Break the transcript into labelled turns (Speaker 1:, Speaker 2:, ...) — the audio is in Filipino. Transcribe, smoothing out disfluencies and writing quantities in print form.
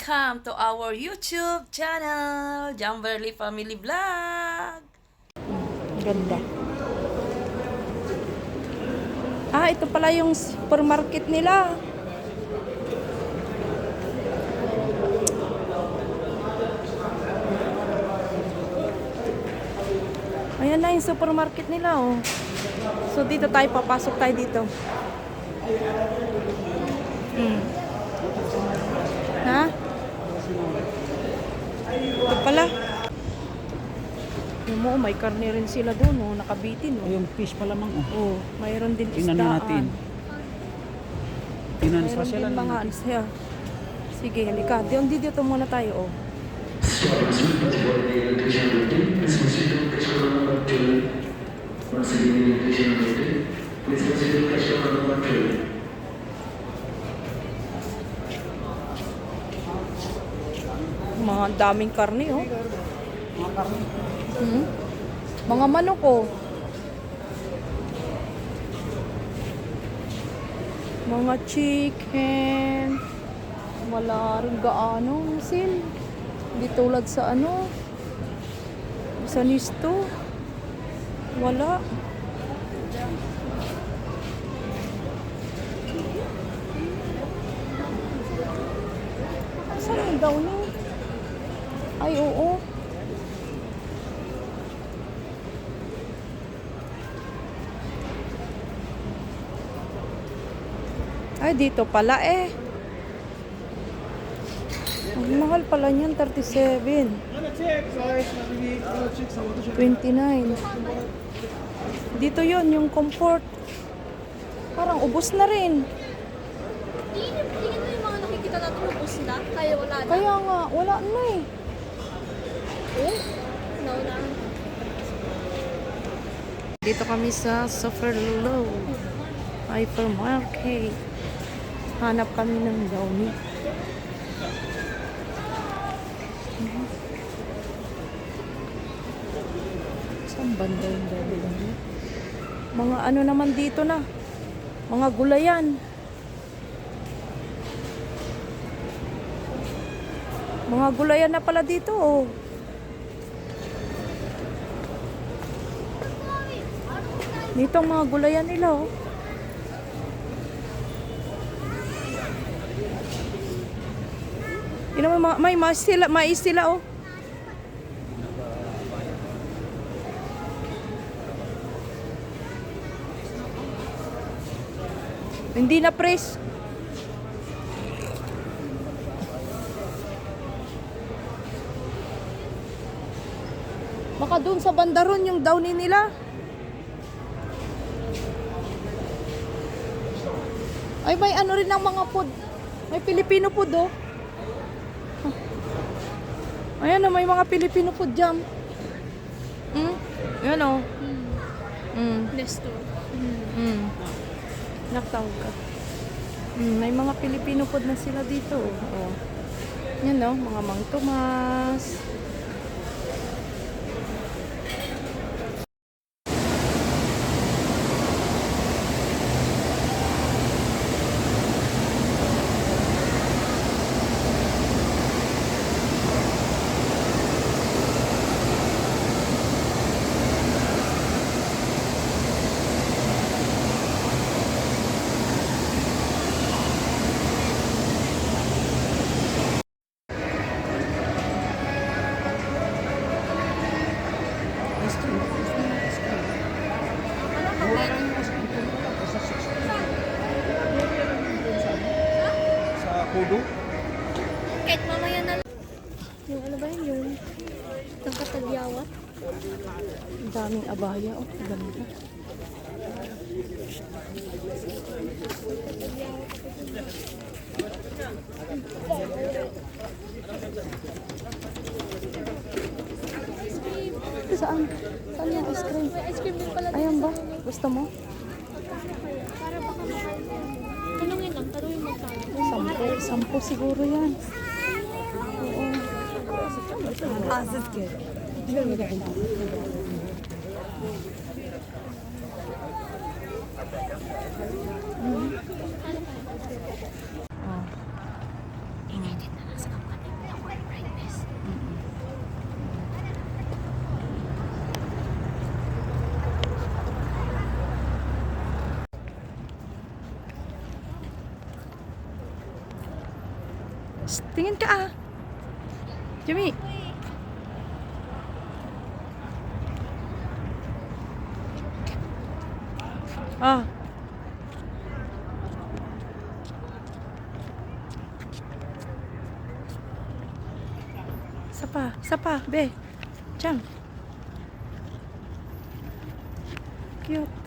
Speaker 1: Welcome to our YouTube channel, Jamberly Family Vlog.
Speaker 2: Ganda. Ito pala yung supermarket nila. Ayan na yung supermarket nila, oh. So, dito tayo, papasok tayo dito. Ha? Ito pala. Yung mo, may karne rin sila doon, oh. Nakabitin, oh.
Speaker 3: Yung fish pala mang,
Speaker 2: Oh, mayroon din
Speaker 3: tingnan
Speaker 2: isdaan.
Speaker 3: natin. Tingnan sa
Speaker 2: Mayroon
Speaker 3: sila
Speaker 2: din
Speaker 3: lang.
Speaker 2: mga siya. Sige, halika. Dito muna tayo, oh. Mga daming karne, oh.
Speaker 3: Mga karne.
Speaker 2: Mga manok, oh. Mga chicken. Wala rin gaano sin. Hindi tulad sa ano. Sa Nisto. Wala. Saan yung daw niyo? Ay, oo. Ay, dito pala eh. Ang mahal pala niyan, 37. 29. Dito yon yung comfort. Parang ubos na rin.
Speaker 4: Tingin mo yung mga nakikita natin ubos na, kaya wala na.
Speaker 2: Kaya nga, wala na eh.
Speaker 4: Oh, nauna.
Speaker 2: Dito kami sa Soferlo Hypermarket. Hanap kami ng Downy. Saan banda yung Downy? Mga ano naman dito na. Mga gulayan. Mga gulayan na pala dito, oh. Dito ang mga gulayan nila, oh. Tingnan mo, may mais sila, oh. Hindi na press. Baka doon sa bandaron yung Downy nila. Ay, may ano rin ng mga food. May Filipino food, oh. Ayan, oh, may mga Filipino food dyan. Ayan, oh.
Speaker 4: Nesto.
Speaker 2: Naktawag ka. May mga Filipino food na sila dito, oh. Yan, oh, mga Mang Tomas.
Speaker 3: Sa Kudo.
Speaker 4: Kahit mamaya na lang. Yung ano ba yun? Yung nakatagyawat?
Speaker 2: Ang daming abaya, oh. Ganda. Saan? Saan yung ice cream?
Speaker 4: May ice cream din pala.
Speaker 2: Ayan ba? Gusto mo?
Speaker 4: Para baka mahal mo. Tanungin mo magkano.
Speaker 2: 10 siguro yan. Oo.
Speaker 4: Ingay din na lang sa kapal.
Speaker 2: Tingin ka ah. Jimmy. Ah. Sapa, be. Jump. Cute.